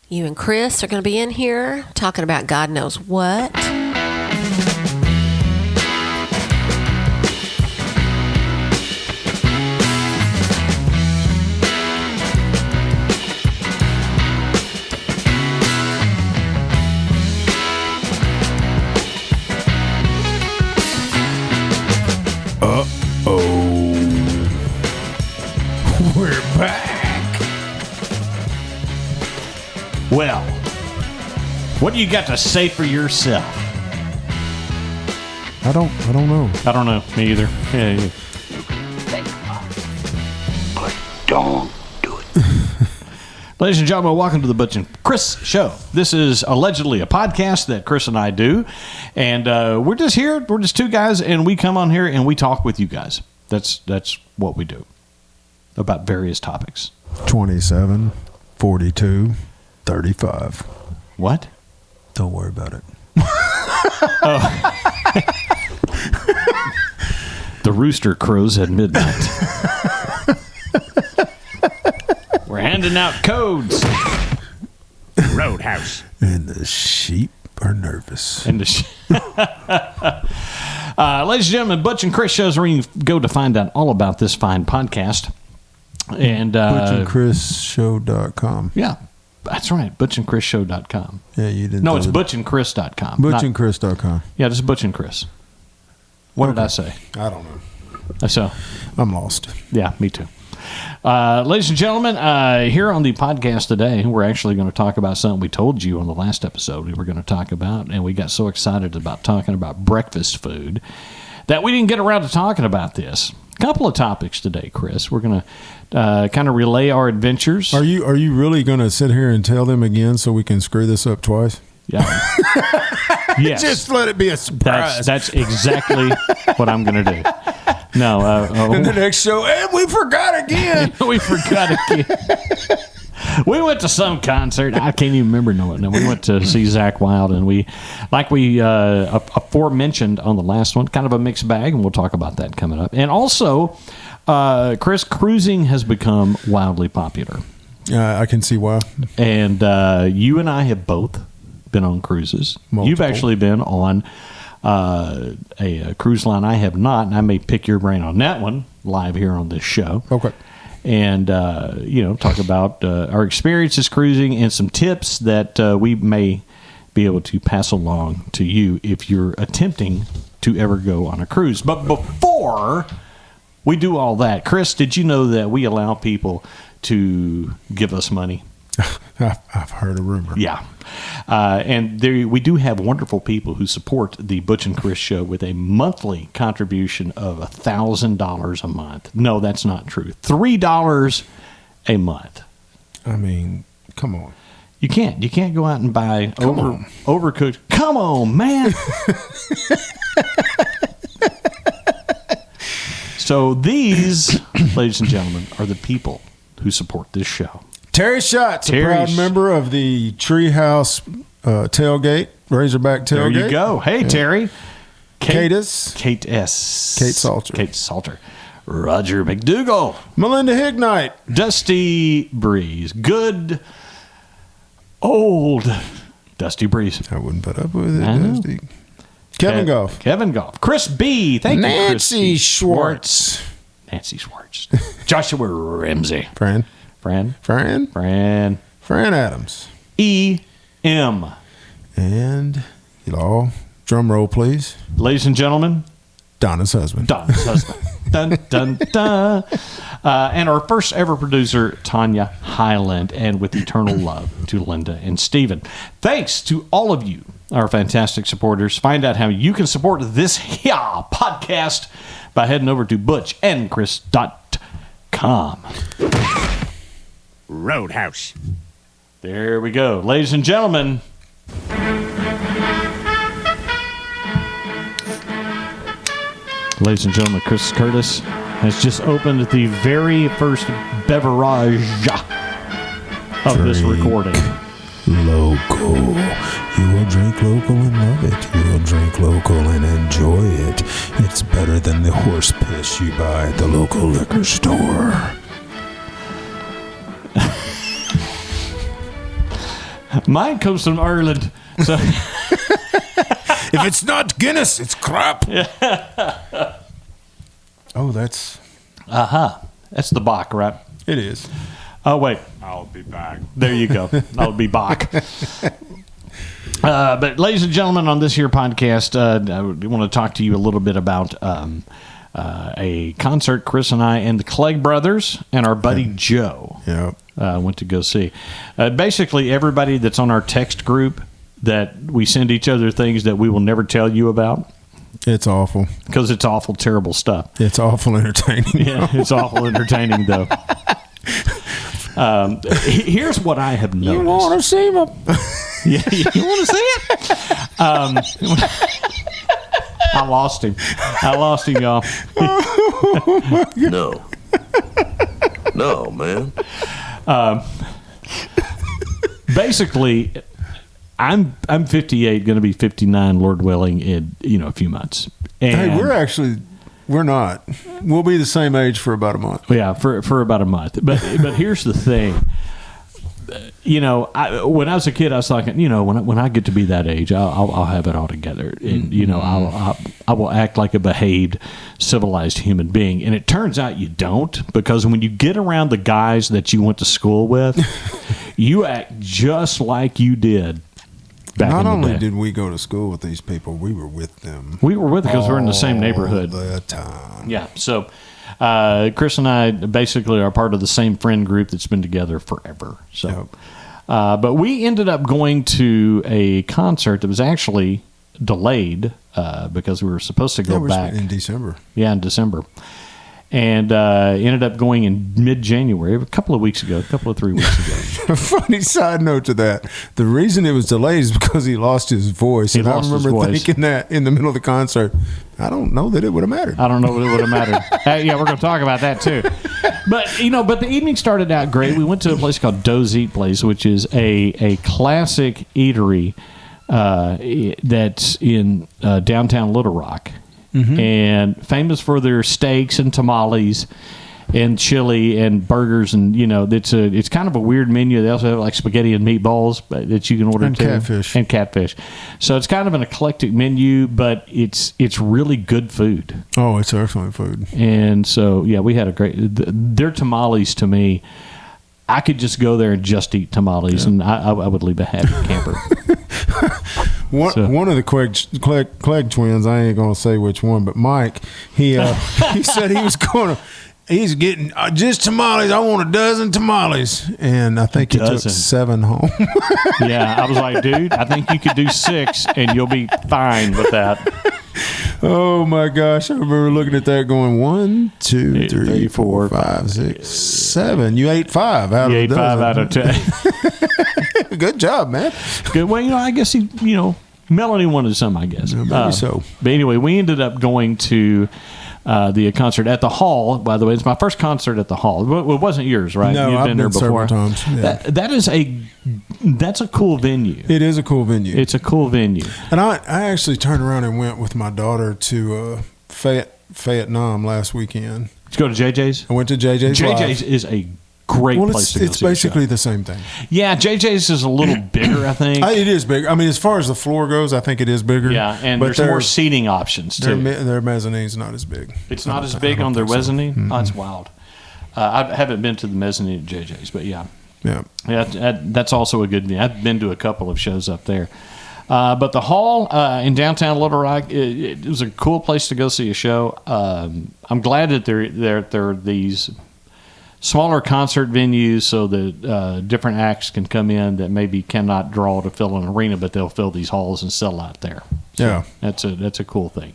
You and Chris are going to be in here talking about God knows what. We're back. Well, what do you got to say for yourself? I don't know. I don't know. Me either. Yeah. But don't do it. Ladies and gentlemen, welcome to the Butch and Chris Show. This is allegedly a podcast that Chris and I do, and we're just here. We're just two guys, and we come on here and we talk with you guys. That's what we do about various topics. 27, 42, 35. What? Don't worry about it. The rooster crows at midnight. We're handing out codes. Roadhouse. And the sheep are nervous. And ladies and gentlemen, Butch and Chris shows where you can go to find out all about this fine podcast. And ButchandChrisShow.com. Yeah, that's right. ButchandChrisShow.com. Yeah, you didn't. No, it's ButchandChris.com. ButchandChris.com. Yeah, just Butch and Chris. What did I say? I don't know. So, I'm lost. yeah, me too. Ladies and gentlemen, here on the podcast today, we're actually going to talk about something we told you on the last episode we were going to talk about, and we got so excited about talking about breakfast food that we didn't get around to talking about this. A couple of topics today, Chris. We're going to kind of relay our adventures. Are you really going to sit here and tell them again so we can screw this up twice? Yeah. Yes. Just let it be a surprise. That's exactly what I'm going to do. No. In the next show, and we forgot again. We forgot again. We went to some concert. I can't even remember no. We went to see Zakk Wylde, and we aforementioned on the last one, kind of a mixed bag, and we'll talk about that coming up. And also, Chris, cruising has become wildly popular. I can see why. And you and I have both been on cruises. Multiple. You've actually been on a cruise line. I have not, and I may pick your brain on that one live here on this show. Okay. And, talk about our experiences cruising and some tips that we may be able to pass along to you if you're attempting to ever go on a cruise. But before we do all that, Chris, did you know that we allow people to give us money? I've heard a rumor. Yeah. And we do have wonderful people who support the Butch and Chris show with a monthly contribution of $1,000 a month. No, that's not true. $3 a month. I mean, come on. You can't go out and buy overcooked. Come on, man. So these, ladies and gentlemen, are the people who support this show. Terry Schatz, a proud member of the Treehouse tailgate, Razorback tailgate. There you go. Hey, yeah. Terry. Kate S. Kate Salter. Roger McDougall. Melinda Hignite. Dusty Breeze. Good old Dusty Breeze. I wouldn't put up with it, Dusty. Kevin Goff. Chris B. Thank you, Nancy Schwartz. Nancy Schwartz. Joshua Ramsey. Fran Adams. E.M. And, drum roll, please. Ladies and gentlemen. Donna's husband. Dun, dun, dun. And our first ever producer, Tanya Highland, and with eternal love to Linda and Stephen. Thanks to all of you, our fantastic supporters. Find out how you can support this podcast by heading over to butchandchris.com. Roadhouse. There we go. Ladies and gentlemen. Ladies and gentlemen, Chris Curtis has just opened the very first beverage of this recording. Local. You will drink local and love it. You will drink local and enjoy it. It's better than the horse piss you buy at the local liquor store. Mine comes from Ireland. So If it's not Guinness, it's crap. Oh, that's that's the Bach, right? it is. Oh wait, I'll be back. there you go. That would be Bach. But ladies and gentlemen, on this here podcast, I want to talk to you a little bit about a concert Chris and I and the Clegg brothers and our buddy Joe went to go see. Basically, everybody that's on our text group that we send each other things that we will never tell you about It's awful. because it's awful, terrible stuff. It's awful entertaining. Yeah, it's awful entertaining, though. Here's what I have noticed. You want to see them? Yeah, you want to see it? I lost him, y'all. No, man. Basically, I'm 58, going to be 59, Lord willing, in a few months. And Hey, we're not. We'll be the same age for about a month. yeah, for about a month. But here's the thing. When I was a kid, I was thinking, when I get to be that age, I'll have it all together, and I will act like a behaved, civilized human being. And it turns out you don't, because when you get around the guys that you went to school with, you act just like you did back Not in the only day. did we go to school with these people, we were with them. We were with because we're in the same neighborhood. All the time. Yeah, so Chris and I basically are part of the same friend group that's been together forever. So, but we ended up going to a concert that was actually delayed because we were supposed to go back in December. Yeah, in December, and ended up going in mid-January, a couple of 3 weeks ago. A funny side note to that: the reason it was delayed is because he lost his voice. He and lost I his remember voice. thinking that in the middle of the concert. I don't know that it would have mattered. I don't know what it would have mattered. Yeah, we're going to talk about that too. But the evening started out great. We went to a place called Doe's Eat Place, which is a classic eatery that's in downtown Little Rock, and famous for their steaks and tamales and chili and burgers, and it's kind of a weird menu. They also have like spaghetti and meatballs that you can order And too, catfish. So it's kind of an eclectic menu, but it's really good food. Oh, it's excellent food. And so we had a great. Their tamales, to me, I could just go there and just eat tamales, and I would leave a happy camper. One of the Clegg twins, I ain't gonna say which one, but Mike, he said he was gonna. He's getting just tamales. I want a dozen tamales, and I think he took 7 home. Yeah, I was like, dude, I think you could do 6, and you'll be fine with that. Oh my gosh! I remember looking at that, going 1, 2, 3, 4, 5, 6, 7. You ate 5 out You of ate a 5 dozen. out of 10. Good job, man. Good. Well, I guess Melanie wanted some, I guess. Maybe so. But anyway, we ended up going to the concert at the Hall. By the way, it's my first concert at the Hall. It wasn't yours, right? No, I've been there several times. Yeah. That's a cool venue. It is a cool venue. It's a cool venue. And I actually turned around and went with my daughter to Vietnam last weekend. Did you go to JJ's? I went to JJ's. JJ's is a great place to go it's see a basically show. the same thing. Yeah, JJ's is a little bigger, I think. It is big. I mean, as far as the floor goes, I think it is bigger. Yeah, and but there's more seating options too. Their mezzanine's not as big. It's not as big on their mezzanine. So. Mm-hmm. Oh, it's wild. I haven't been to the mezzanine at JJ's, but yeah, that's also a good. I've been to a couple of shows up there. But the Hall in downtown Little Rock, it was a cool place to go see a show. I'm glad that there are these smaller concert venues so that different acts can come in that maybe cannot draw to fill an arena, but they'll fill these halls and sell out there. So that's a cool thing.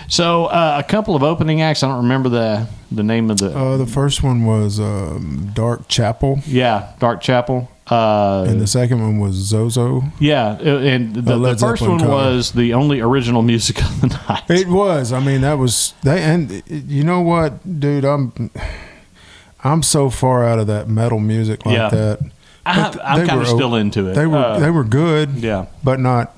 So a couple of opening acts. I don't remember the name of the first one was Dark Chapel. Yeah, Dark Chapel. And the second one was Zozo. Yeah, and the first one was the only original music of the night. It was. I mean, that was they. And you know what, dude? I'm so far out of that metal music like that. I'm kind of still into it. They were good. Yeah, but not.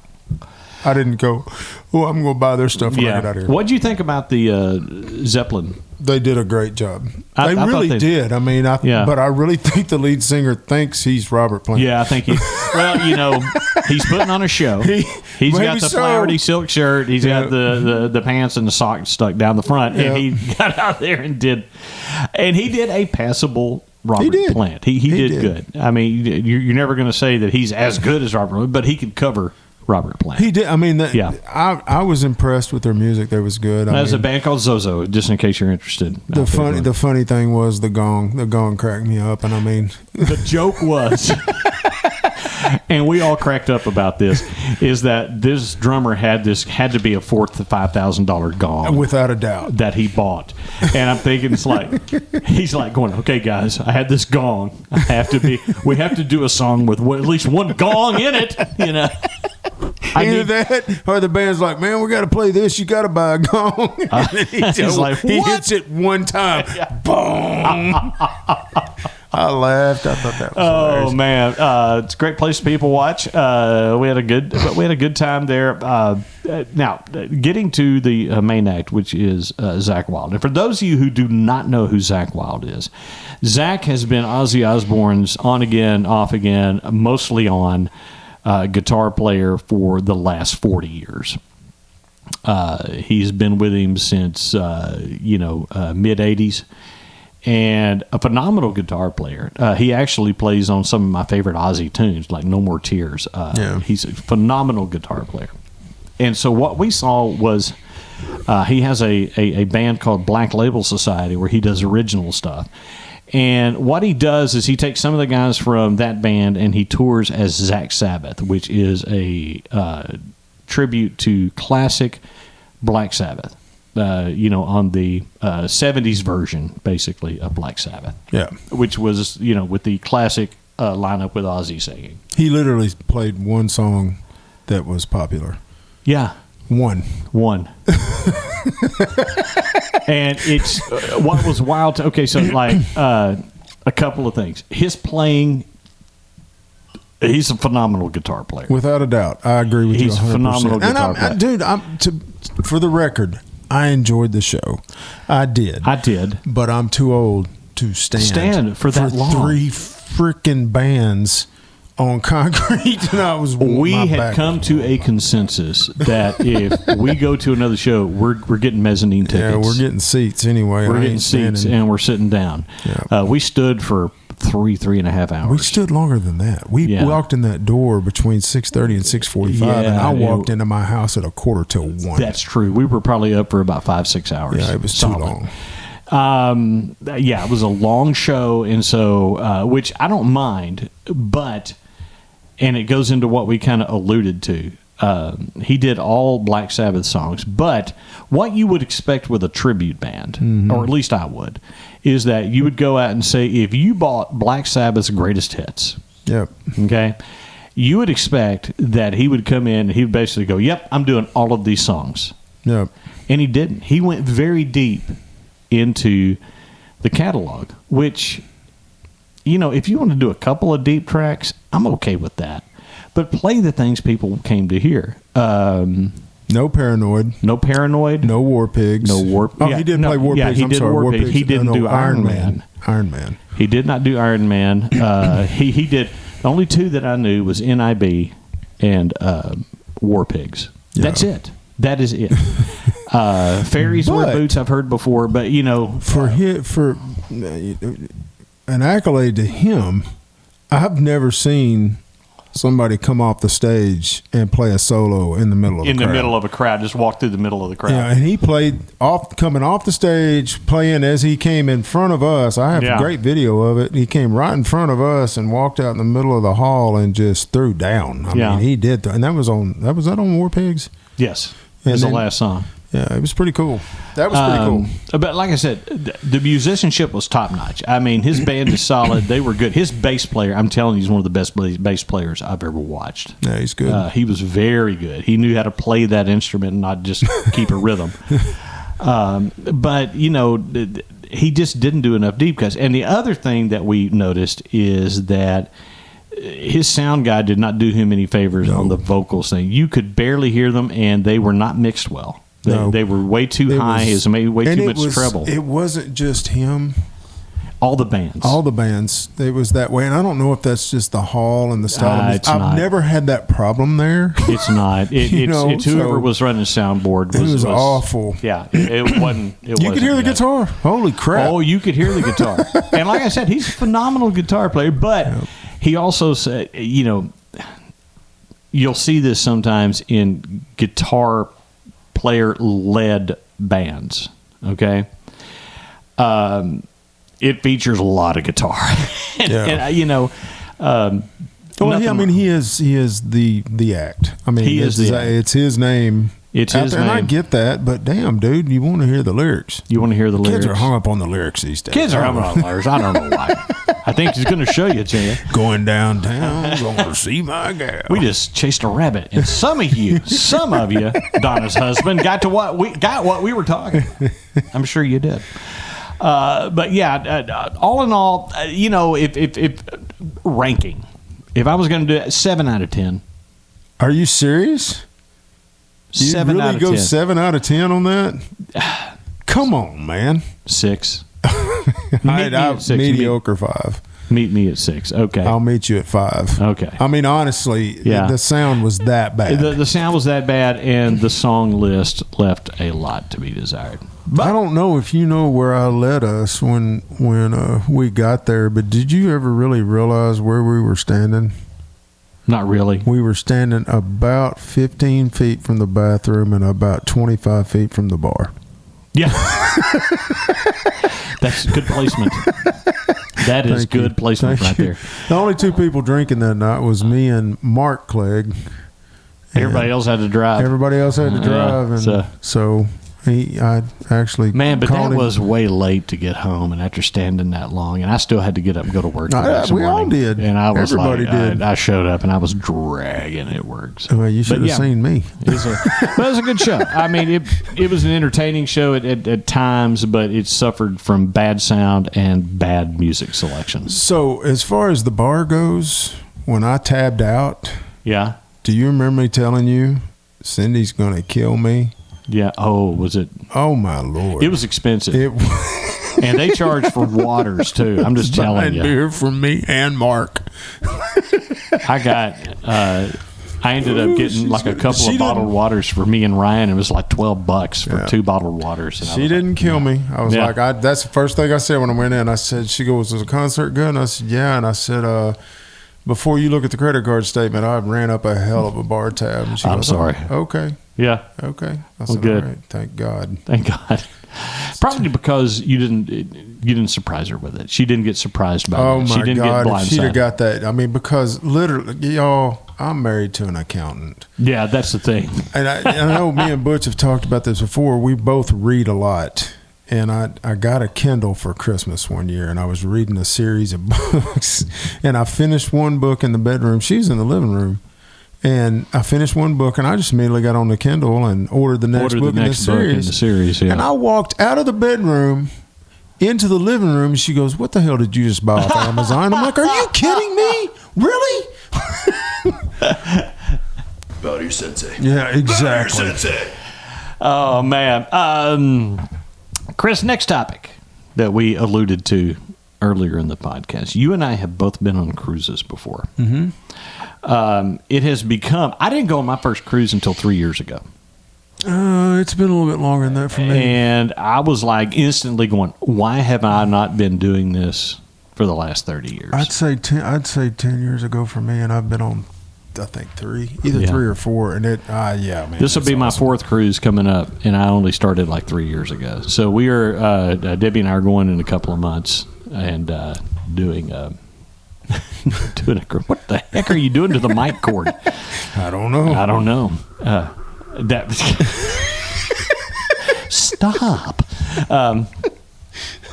I didn't go. Oh, I'm going to buy their stuff when I get out of here. What did you think about the Zeppelin They did a great job. I They really thought did. I mean, Yeah. but I really think the lead singer thinks he's Robert Plant. Yeah, I think he's putting on a show. He's got Maybe the so. flowery silk shirt. He's got the pants and the socks stuck down the front, and he got out there and did a passable Robert Plant. He did good. I mean, you're never going to say that he's as good as Robert Plant, but he could cover Robert Plant. He did. I mean, I was impressed with their music. They was good. There's a band called Zozo, just in case you're interested. The funny thing was the gong. The gong cracked me up, and I mean, the joke was, and we all cracked up about this, is that this drummer had to be a $4,000-$5,000 gong without a doubt that he bought. And I'm thinking he's like going, okay guys, I had this gong. We have to do a song with at least one gong in it, you know. Either that or the band's like, man, we got to play this. You got to buy a gong. He's like, he hits it one time. Boom. I laughed. I thought that was hilarious. Man, it's a great place for people to watch. We had a good time there. Now, getting to the main act, which is Zakk Wylde. And for those of you who do not know who Zakk Wylde is, Zakk has been Ozzy Osbourne's on again, off again, mostly on guitar player for the last 40 years. He's been with him since mid 80s. And a phenomenal guitar player. He actually plays on some of my favorite Ozzy tunes, like No More Tears. He's a phenomenal guitar player. And so what we saw was he has a band called Black Label Society where he does original stuff. And what he does is he takes some of the guys from that band and he tours as Zakk Sabbath, which is a tribute to classic Black Sabbath. On the 70s version, basically, of Black Sabbath. Yeah. Which was, with the classic lineup with Ozzy singing. He literally played one song that was popular. Yeah. One. And it's, what was wild, okay, so a couple of things. His playing, he's a phenomenal guitar player. Without a doubt. I agree with you 100%. He's a phenomenal guitar player. Dude, for the record, I enjoyed the show. I did. But I'm too old to stand for that long. 3 freaking bands on concrete. We had come to a consensus that if we go to another show, we're getting mezzanine tickets. Yeah, we're getting seats anyway. We're getting seats and we're sitting down. Yeah. We stood for 3.5 hours. We stood longer than that. We walked in that door between 6:30 and 6:45, and I walked into my house at 1:45. That's true. We were probably up for about 5-6 hours. Yeah, it was too long. It was a long show, and so which I don't mind, and it goes into what we kind of alluded to. He did all Black Sabbath songs, but what you would expect with a tribute band, or at least I would, is that you would go out and say, if you bought Black Sabbath's greatest hits, okay, you would expect that he would come in and he would basically go, yep, I'm doing all of these songs. Yep. And he didn't. He went very deep into the catalog, which, if you want to do a couple of deep tracks, I'm okay with that. But play the things people came to hear. No Paranoid. No War Pigs. He did play War Pigs. He did War Pigs. He didn't do Iron Man. Iron Man. He did not do Iron Man. He did. The only 2 that I knew was NIB and War Pigs. Yeah. That's it. That is it. Fairies Wear Boots I've heard before, but for an accolade to him, I've never seen somebody come off the stage and play a solo in the middle of the middle of a crowd, just walk through the middle of the crowd. Yeah, and he played coming off the stage, playing as he came in front of us. I have a great video of it. He came right in front of us and walked out in the middle of the hall and just threw down. I mean, he did, and that was on War Pigs. Yes, it was the last song. Yeah, it was pretty cool. That was pretty cool. But like I said, the musicianship was top notch. I mean, his band is solid. They were good. His bass player, I'm telling you, he's one of the best bass players I've ever watched. Yeah, he's good. He was very good. He knew how to play that instrument and not just keep a rhythm. But, he just didn't do enough deep cuts. And the other thing that we noticed is that his sound guy did not do him any favors on the vocals thing. You could barely hear them, and they were not mixed well. They were way too high. It was way too much treble. It wasn't just him. All the bands. It was that way. And I don't know if that's just the hall and the style. I've never had that problem there. It's not. It's whoever was running the soundboard. It was awful. Yeah, it wasn't. You could hear the guitar. Holy crap. Oh, you could hear the guitar. And like I said, he's a phenomenal guitar player. But he also said, you'll see this sometimes in guitar player-led bands, okay? It features a lot of guitar. He is the act. I mean, it's his name. It's his name. And I get that, but damn, dude, you want to hear the lyrics. You want to hear the lyrics. Kids are hung up on the lyrics these days. Kids are hung up on the lyrics. I don't know why. I think he's going to show you, Jay. Going downtown, going to see my gal. We just chased a rabbit, and some of you, Donna's husband, got what we were talking. I'm sure you did. But yeah, all in all, if ranking, if I was going to do it, 7 out of 10. Are you serious? You 7 really out of go 10. 7 out of 10 on that? Come on, man. 6. Mediocre 5. Meet me at 6. Okay. I'll meet you at 5. Okay. I mean, honestly, the sound was that bad. The sound was that bad, and the song list left a lot to be desired. But I don't know if you know where I led us when we got there, but did you ever really realize where we were standing? Not really. We were standing about 15 feet from the bathroom and about 25 feet from the bar. Yeah. That's good placement. That is good placement right there. The only 2 people drinking that night was me and Mark Clegg. Everybody else had to drive. And so I actually but that was way late to get home, and after standing that long, and I still had to get up and go to work. We all did, and I was everybody did. I showed up, and I was dragging at work. So. Well, you should have seen me. It was a good show. I mean, it was an entertaining show at times, but it suffered from bad sound and bad music selections. So, as far as the bar goes, when I tabbed out, yeah, do you remember me telling you Cindy's going to kill me? Yeah. Oh, was it? Oh, my Lord. It was expensive. And they charge for waters, too. I'm just telling you. Beer for me and Mark. I ended up getting like a couple of bottled waters for me and Ryan. It was like $12 for 2 bottled waters. And she didn't kill me. I was like, that's the first thing I said when I went in. I said, she goes, was the concert good? And I said, yeah. And I said, before you look at the credit card statement, I ran up a hell of a bar tab. And she I'm goes, sorry. Okay. Yeah. Okay. I said, good. All right, thank God. Thank God. Probably because you didn't surprise her with it. She didn't get surprised by it. Oh, my she didn't God. Get blindsided. If she'd have got that. I mean, because literally, y'all, I'm married to an accountant. Yeah, that's the thing. And I know me and Butch have talked about this before. We both read a lot. And I got a Kindle for Christmas one year, and I was reading a series of books. And I finished one book in the bedroom. She's in the living room. And I finished one book, and I just immediately got on the Kindle and ordered the next book in the series. Yeah. And I walked out of the bedroom into the living room, and she goes, "What the hell did you just buy off Amazon?" I'm like, "Are you kidding me? Really?" Bow sensei. Yeah, exactly. Bow sensei. Oh, man. Chris, next topic that we alluded to earlier in the podcast. You and I have both been on cruises before. Mm-hmm. It has become... I didn't go on my first cruise until 3 years ago. It's been a little bit longer than that for me. And I was like instantly going, why have I not been doing this for the last 30 years? I'd say 10 years ago for me, and I've been on, I think, 3 or 4. And man. This will be my 4th cruise coming up, and I only started like 3 years ago. So we are, Debbie and I are going in a couple of months and doing what the heck are you doing to the mic cord? I don't know. Stop.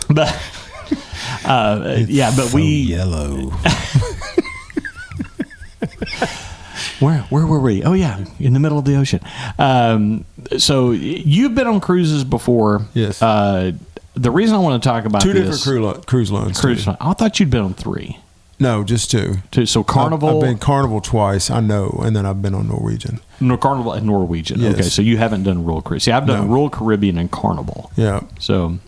But so yellow. Where were we? Oh yeah, in the middle of the ocean. So you've been on cruises before. Yes. The reason I want to talk about 2 different cruise lines. I thought you'd been on 3. No, just two. So Carnival. I've been Carnival twice, I know, and then I've been on Norwegian. No, Carnival and Norwegian. Yes. Okay, so you haven't done Royal Caribbean. See, I've done Royal Caribbean and Carnival. Yeah. So,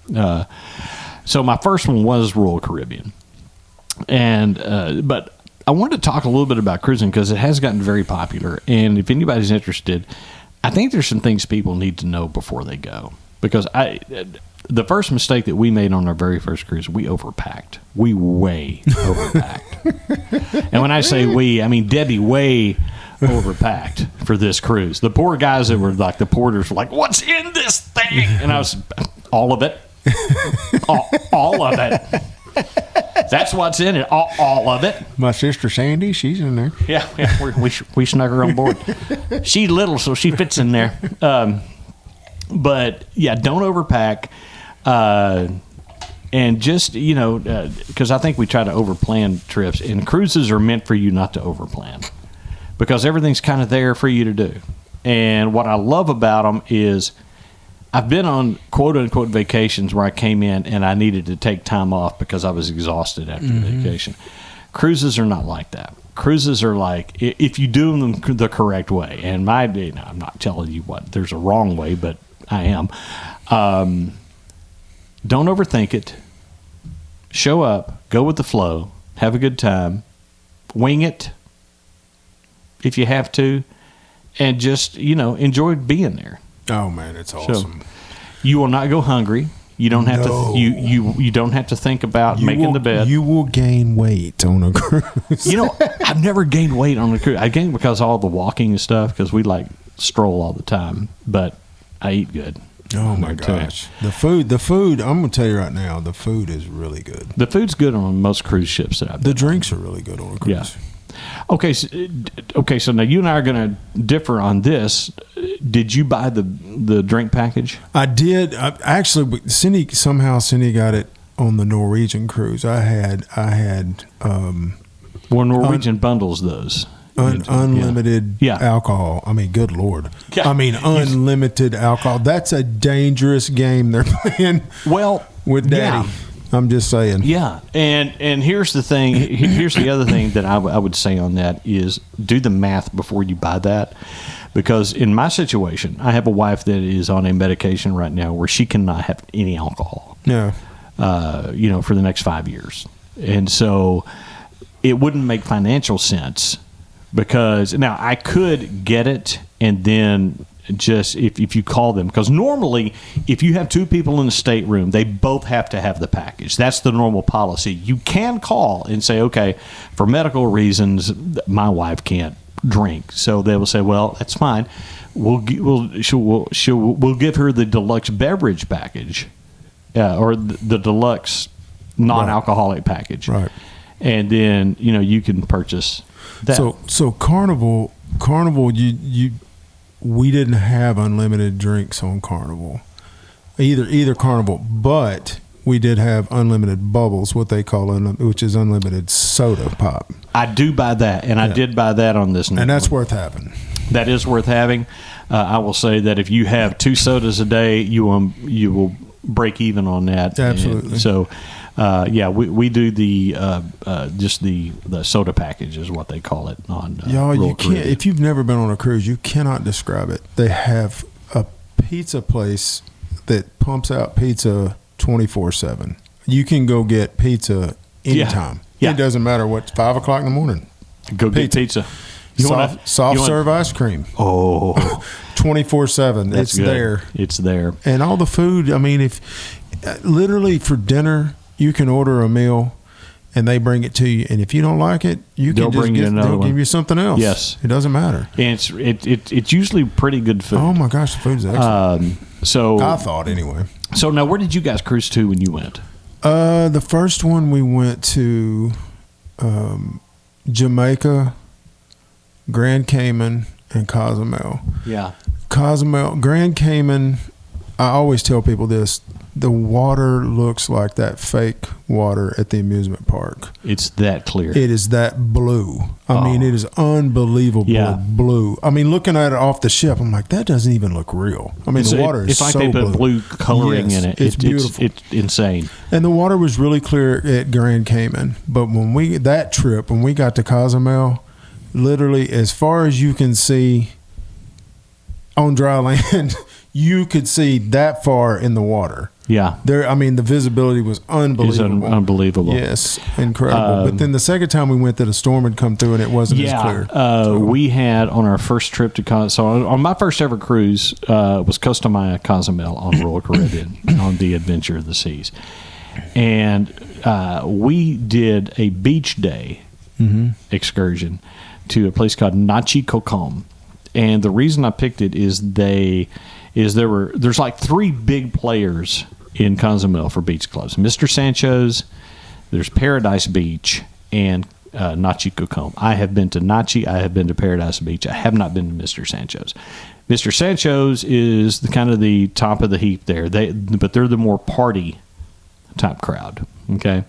so my first one was Royal Caribbean, and but I wanted to talk a little bit about cruising because it has gotten very popular. And if anybody's interested, I think there's some things people need to know before they go. Because the first mistake that we made on our very first cruise, we overpacked. We way overpacked. And when I say we, I mean Debbie way overpacked for this cruise. The poor guys that were like the porters were like, "What's in this thing?" And I was, all of it, all of it. That's what's in it, all of it. My sister Sandy, she's in there. Yeah, we snuck her on board. She's little, so she fits in there. But yeah, don't overpack, and just because I think we try to overplan trips, and cruises are meant for you not to overplan, because everything's kind of there for you to do. And what I love about them is, I've been on quote unquote vacations where I came in and I needed to take time off because I was exhausted after the vacation. Cruises are not like that. Cruises are like, if you do them the correct way, and I'm not telling you what there's a wrong way, but I am. Don't overthink it. Show up, go with the flow, have a good time, wing it if you have to, and just enjoy being there. Oh man, it's awesome. So, you will not go hungry. You don't have to. You don't have to think about making the bed. You will gain weight on a cruise. I've never gained weight on a cruise. I gained because of all the walking and stuff, because we stroll all the time. But I eat good. Oh my gosh, the food. I'm gonna tell you right now, the food is really good. The food's good on most cruise ships that I've been. The drinks are really good on a cruise. Yeah. Okay, so now you and I are going to differ on this. Did you buy the drink package? I did. Actually, Cindy got it on the Norwegian cruise. I had. Norwegian bundles those. Unlimited alcohol. I mean, good Lord. Yeah. I mean, unlimited alcohol. That's a dangerous game they're playing. Well, with Daddy. Yeah. I'm just saying. Yeah, and here's the thing. Here's the other thing that I would say on that is do the math before you buy that, because in my situation, I have a wife that is on a medication right now where she cannot have any alcohol. Yeah. For the next 5 years, and so it wouldn't make financial sense, because now I could get it and then just if you call them, because normally if you have two people in the stateroom, they both have to have the package. That's the normal policy. You can call and say, okay, for medical reasons my wife can't drink, so they will say, well, that's fine, we'll give her the deluxe beverage package, or the deluxe non-alcoholic package, right? And then you can purchase that. So Carnival we didn't have unlimited drinks on Carnival, either Carnival, but we did have unlimited bubbles, what they call which is unlimited soda pop. I do buy that, and I did buy that on this network. And that's worth having. That is worth having. I will say that if you have 2 sodas a day, you will break even on that. Absolutely. And so, we do the just the soda package is what they call it on. Y'all, you can't. If you've never been on a cruise, you cannot describe it. They have a pizza place that pumps out pizza 24/7. You can go get pizza anytime. Yeah. It doesn't matter what. 5 o'clock in the morning. Go get pizza. Soft serve ice cream. Oh, 24/7. It's good. there. It's there. And all the food. I mean, if literally for dinner, you can order a meal, and they bring it to you. And if you don't like it, they'll give you something else. Yes, it doesn't matter. And it's usually pretty good food. Oh my gosh, the food's excellent. So I thought anyway. So now, where did you guys cruise to when you went? The first one we went to Jamaica, Grand Cayman, and Cozumel. Yeah. Cozumel, Grand Cayman, I always tell people this, the water looks like that fake water at the amusement park. It's that clear. It is that blue. I mean, it is unbelievably blue. I mean, looking at it off the ship, I'm like, that doesn't even look real. I mean, the water is so blue. It's like they put blue coloring in it. It's beautiful. It's insane. And the water was really clear at Grand Cayman. But when we got to Cozumel, literally as far as you can see on dry land, you could see that far in the water. Yeah. The visibility was unbelievable. It's unbelievable. Yes, incredible. But then the second time we went, that a storm had come through and it wasn't as clear. We had on our first trip to Cozumel, on my first ever cruise was Costa Maya Cozumel on Royal Caribbean on the Adventure of the Seas. And we did a beach day excursion to a place called Nachi Cocom. And the reason I picked it is there's like 3 big players in Cozumel for beach clubs. Mr. Sancho's, there's Paradise Beach, and Nachi Cocom. I have been to Nachi. I have been to Paradise Beach. I have not been to Mr. Sancho's. Mr. Sancho's is the top of the heap there. But they're the more party type crowd. Okay.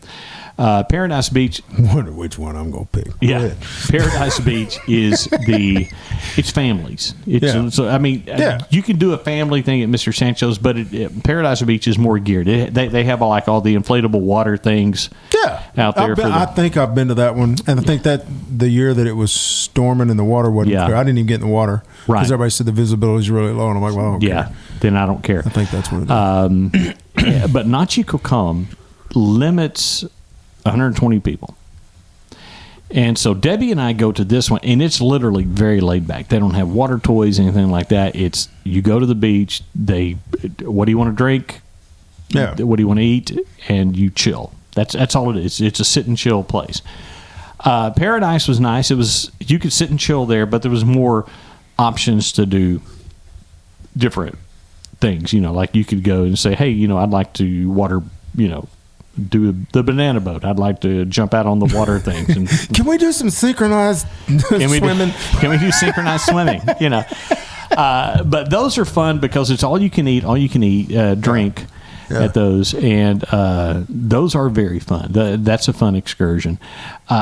Paradise Beach. I wonder which one I'm going to pick. Yeah. Paradise Beach is it's families. So, you can do a family thing at Mr. Sancho's, but Paradise Beach is more geared. They have all the inflatable water things out there. I think I've been to that one. And I think that the year that it was storming and the water wasn't clear, I didn't even get in the water. Right. Because everybody said the visibility is really low. And I'm like, well, I don't care. Then I don't care. I think that's what it is. But Nachi Cocom limits 120 people. And so Debbie and I go to this one, and it's literally very laid back. They don't have water toys, anything like that. It's you go to the beach, what do you want to drink? Yeah. What do you want to eat? And you chill. That's all it is. It's a sit and chill place. Paradise was nice. You could sit and chill there, but there was more options to do different things. Like you could go and say, hey, I'd like to water, do the banana boat. I'd like to jump out on the water things. And can we do some synchronized swimming? Can we do synchronized swimming? But those are fun because it's all you can eat, drink at those, and those are very fun. That's a fun excursion.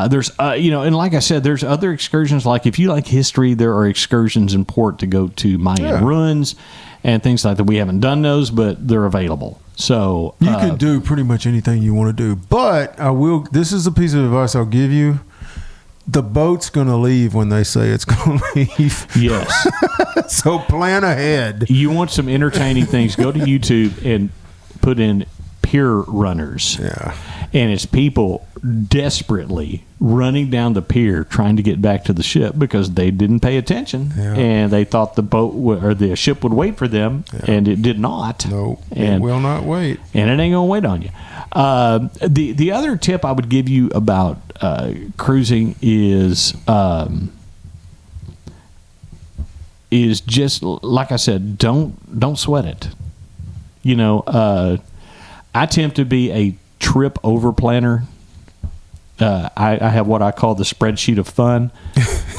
There's, and like I said, there's other excursions. Like if you like history, there are excursions in port to go to Mayan ruins and things like that. We haven't done those, but they're available. So you can do pretty much anything you want to do. But this is a piece of advice I'll give you. The boat's going to leave when they say it's going to leave. Yes. So plan ahead. You want some entertaining things, go to YouTube and put in pier runners. Yeah. And it's people desperately running down the pier trying to get back to the ship because they didn't pay attention and they thought the boat or the ship would wait for them, and it did not. No, it will not wait. And it ain't going to wait on you. The other tip I would give you about cruising is just like I said, don't sweat it. I tend to be a trip over planner. I have what I call the spreadsheet of fun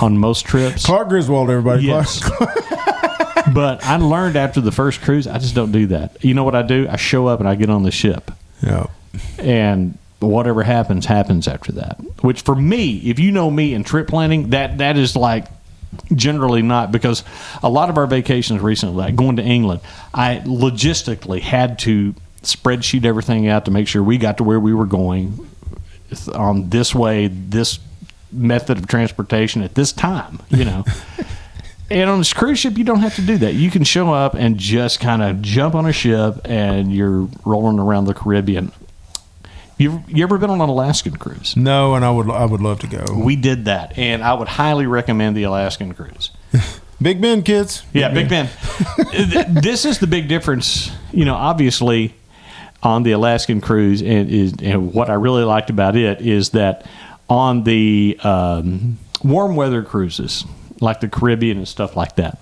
on most trips. Clark Griswold, everybody. Yes. But I learned after the first cruise, I just don't do that. You know what I do? I show up and I get on the ship. Yeah. And whatever happens after that. Which for me, if you know me in trip planning, that is like generally not, because a lot of our vacations recently, like going to England, I logistically had to spreadsheet everything out to make sure we got to where we were going on this way, this method of transportation at this time, And on this cruise ship, you don't have to do that. You can show up and just kind of jump on a ship and you're rolling around the Caribbean. You ever been on an Alaskan cruise? No, and I would love to go. We did that, and I would highly recommend the Alaskan cruise. Big Ben, kids. Yeah, Big Ben. This is the big difference, obviously, on the Alaskan cruise, and what I really liked about it is that on the warm weather cruises, like the Caribbean and stuff like that,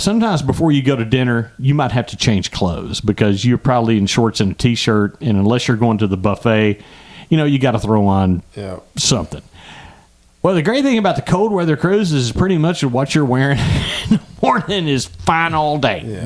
sometimes before you go to dinner, you might have to change clothes because you're probably in shorts and a T-shirt, and unless you're going to the buffet, you got to throw on something. Well, the great thing about the cold weather cruises is pretty much what you're wearing in the morning is fine all day,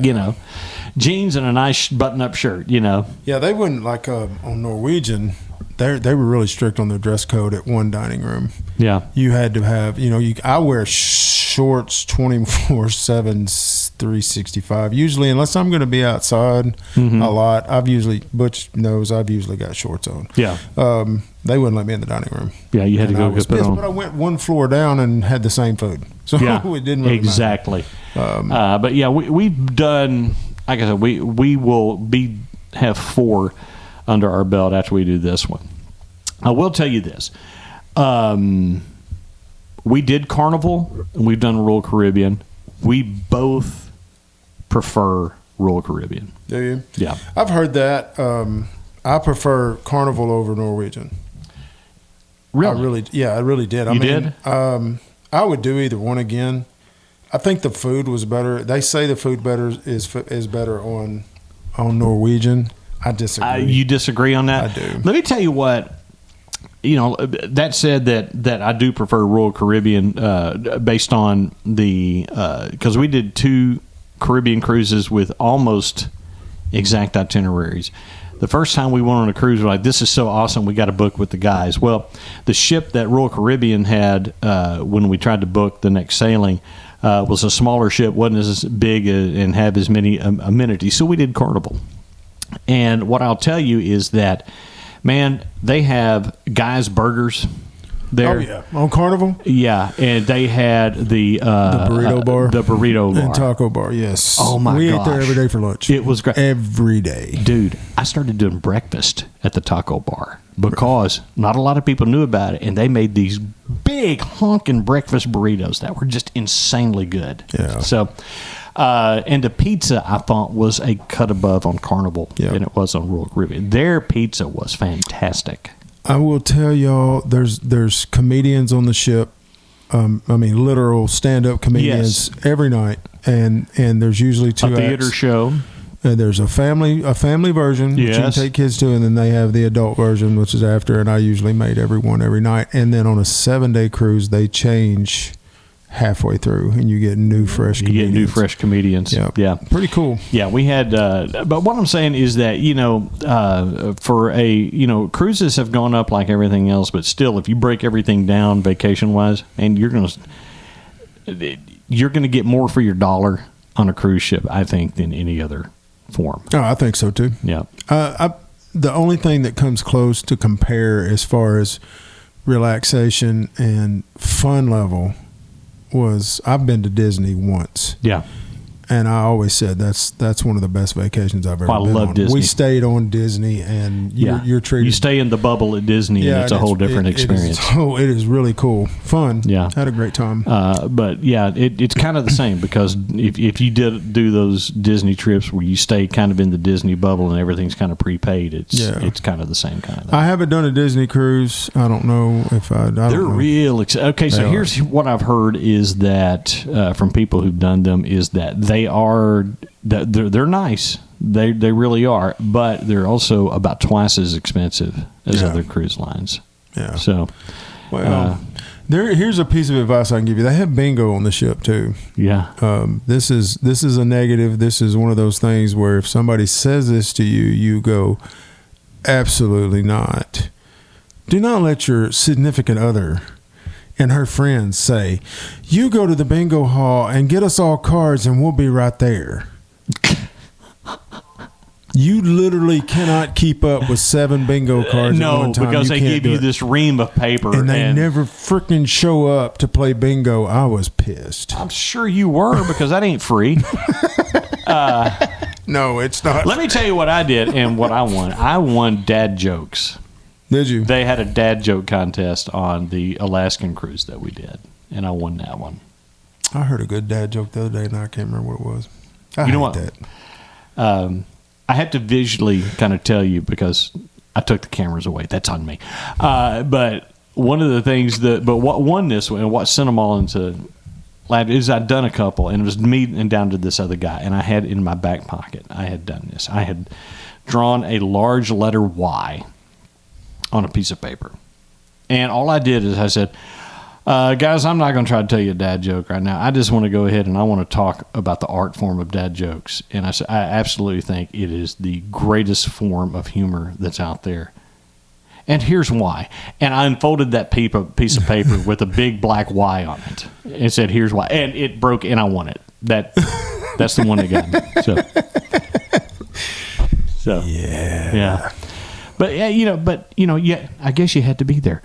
jeans and a nice button-up shirt, you know. Yeah, they wouldn't like on Norwegian. They were really strict on their dress code at one dining room. Yeah. You had to have, I wear shorts 24/7, 365. Usually, unless I'm going to be outside a lot, Butch knows I've usually got shorts on. Yeah. They wouldn't let me in the dining room. Yeah, you had to go get put on. But I went one floor down and had the same food. So it didn't really exactly. matter. But yeah, we've done, like I said, we will have 4 under our belt after we do this one. I will tell you this. We did Carnival, and we've done Royal Caribbean. We both prefer Royal Caribbean. Do you? Yeah. I've heard that. I prefer Carnival over Norwegian. Really? I really did. You did? I would do either one again. I think the food was better. They say the food is better on Norwegian. I disagree. You disagree on that? I do. Let me tell you what. That said, that I do prefer Royal Caribbean based on because we did 2 Caribbean cruises with almost exact itineraries. The first time we went on a cruise, we're like, this is so awesome, we got to book with the guys. Well, the ship that Royal Caribbean had when we tried to book the next sailing was a smaller ship, wasn't as big and have as many amenities. So we did Carnival. And what I'll tell you is that, man, they have Guy's Burgers there. Oh, yeah. On Carnival? Yeah, and they had the burrito bar. The burrito bar. And taco bar, yes. Oh, my gosh. We ate there every day for lunch. It was great. Every day. Dude, I started doing breakfast at the taco bar because not a lot of people knew about it, and they made these big honking breakfast burritos that were just insanely good. Yeah. So, and the pizza I thought was a cut above on Carnival than it was on Royal Caribbean. Their pizza was fantastic. I will tell y'all, there's comedians on the ship. Literal stand-up comedians every night, and there's usually 2 a theater acts. show. There's a family version, which you can take kids to, and then they have the adult version, which is after. And I usually made everyone every night. And then on a 7-day cruise, they change halfway through, and you get new fresh comedians. Yep. Yeah, pretty cool. Yeah, we had but what I'm saying is that for cruises have gone up like everything else, but still, if you break everything down vacation wise, and you're gonna get more for your dollar on a cruise ship, I think, than any other form. Oh, I think so too. Yeah. The only thing that comes close to compare as far as relaxation and fun level was I've been to Disney once. Yeah. And I always said that's one of the best vacations I've ever been on. I love Disney. We stayed on Disney, and you're treated. You stay in the bubble at Disney, and it's a whole different experience. It is really cool, fun. Yeah, had a great time. But yeah, it's kind of the same because if you did do those Disney trips where you stay kind of in the Disney bubble and everything's kind of prepaid, it's kind of the same kind of thing. I haven't done a Disney cruise. I don't know if I. They're real. Okay, so here's what I've heard is that from people who've done them is that they're nice. They really are, but they're also about twice as expensive as other cruise lines. Yeah. So, here's a piece of advice I can give you. They have bingo on the ship too. Yeah. This is a negative. This is one of those things where if somebody says this to you, you go, absolutely not. Do not let your significant other and her friends say, you go to the bingo hall and get us all cards and we'll be right there. You literally cannot keep up with 7 bingo cards at one time. No, because they give you this ream of paper. And they never freaking show up to play bingo. I was pissed. I'm sure you were, because that ain't free. No, it's not. Let me tell you what I did and what I won. I won dad jokes. Did you? They had a dad joke contest on the Alaskan cruise that we did, and I won that one. I heard a good dad joke the other day, and I can't remember what it was. I hate that. I had to visually kind of tell you because I took the cameras away. That's on me. But one of the things what won this one and what sent them all into lab is I'd done a couple, and it was me and down to this other guy, and I had in my back pocket, I had done this. I had drawn a large letter Y on a piece of paper. And all I did is I said, Guys, I'm not going to try to tell you a dad joke right now. I just want to go ahead and I want to talk about the art form of dad jokes. And I absolutely think it is the greatest form of humor that's out there. And here's why. And I unfolded that piece of paper with a big black Y on it. It said, here's why. And it broke, and I won it. That's the one that got me. So yeah. But yeah, I guess you had to be there.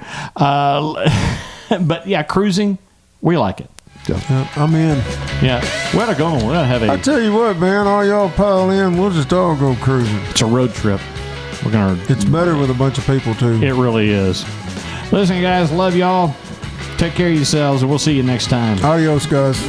But yeah, cruising, we like it. So, I'm in. Yeah, we ought to go. We ought to have I tell you what, man, all y'all pile in. We'll just all go cruising. It's a road trip. It's better with a bunch of people too. It really is. Listen, guys, love y'all. Take care of yourselves, and we'll see you next time. Adios, guys.